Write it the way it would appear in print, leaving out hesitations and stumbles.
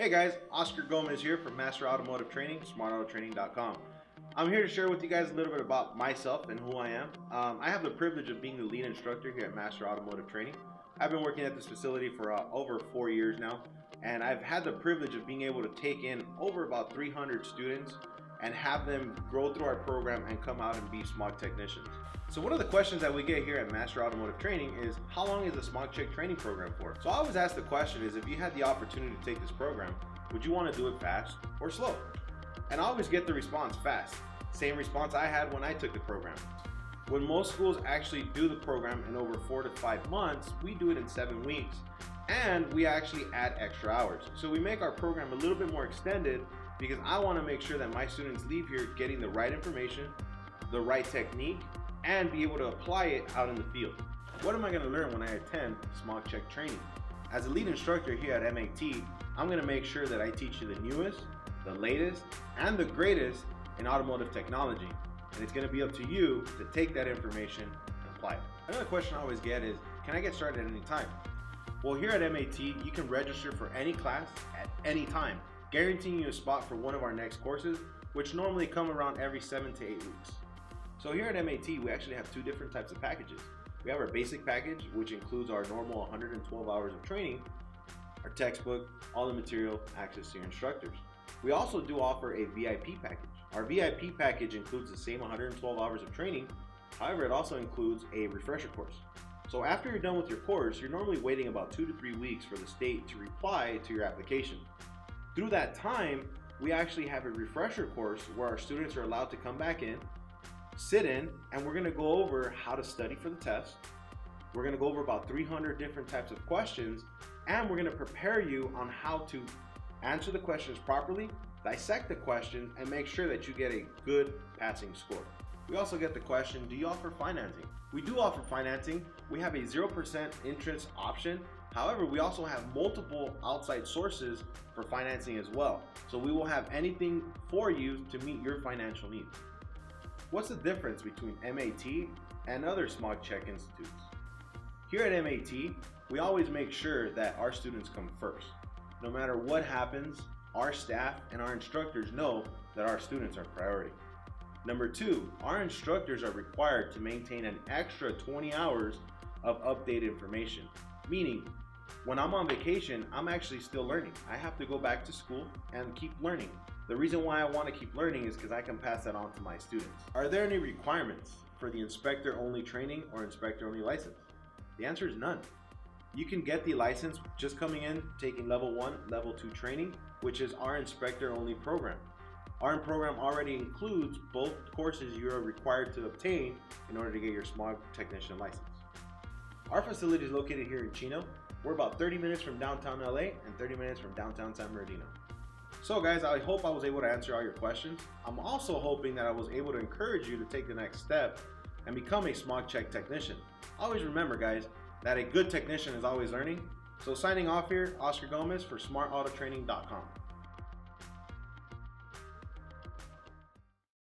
Hey guys, Oscar Gomez here from Master Automotive Training, smartautotraining.com. I'm here to share with you guys a little bit about myself and who I am. I have the privilege of being the lead instructor here at Master Automotive Training. I've been working at this facility for over 4 years now, and I've had the privilege of being able to take in over about 300 students and have them grow through our program and come out and be smog technicians. So one of the questions that we get here at Master Automotive Training is, how long is the smog check training program for? So I always ask the question is, if you had the opportunity to take this program, would you want to do it fast or slow? And I always get the response fast. Same response I had when I took the program. When most schools actually do the program in over 4 to 5 months, we do it in 7 weeks. And we actually add extra hours. So we make our program a little bit more extended because I want to make sure that my students leave here getting the right information, the right technique, and be able to apply it out in the field. What am I going to learn when I attend smog check training? As a lead instructor here at MAT, I'm going to make sure that I teach you the newest, the latest, and the greatest in automotive technology. And it's going to be up to you to take that information and apply it. Another question I always get is, can I get started at any time? Well, here at MAT, you can register for any class at any time, guaranteeing you a spot for one of our next courses, which normally come around every 7 to 8 weeks. So here at MAT, we actually have 2 different types of packages. We have our basic package, which includes our normal 112 hours of training, our textbook, all the material, access to your instructors. We also do offer a VIP package. Our VIP package includes the same 112 hours of training. However, it also includes a refresher course. So after you're done with your course, you're normally waiting about 2 to 3 weeks for the state to reply to your application. Through that time, we actually have a refresher course where our students are allowed to come back in, sit in, and we're going to go over how to study for the test. We're going to go over about 300 different types of questions, and we're going to prepare you on how to answer the questions properly, dissect the questions, and make sure that you get a good passing score. We also get the question, do you offer financing? We do offer financing. We have a 0% interest option. However, we also have multiple outside sources for financing as well. So we will have anything for you to meet your financial needs. What's the difference between MAT and other smog check institutes? Here at MAT, we always make sure that our students come first. No matter what happens, our staff and our instructors know that our students are priority. Number 2, our instructors are required to maintain an extra 20 hours of updated information. Meaning, when I'm on vacation, I'm actually still learning. I have to go back to school and keep learning. The reason why I want to keep learning is because I can pass that on to my students. Are there any requirements for the inspector-only training or inspector-only license? The answer is none. You can get the license just coming in, taking level 1, level 2 training, which is our inspector-only program. Our program already includes both courses you are required to obtain in order to get your smog technician license. Our facility is located here in Chino. We're about 30 minutes from downtown LA and 30 minutes from downtown San Bernardino. So guys, I hope I was able to answer all your questions. I'm also hoping that I was able to encourage you to take the next step and become a smog check technician. Always remember guys, that a good technician is always learning. So signing off here, Oscar Gomez for smartautotraining.com.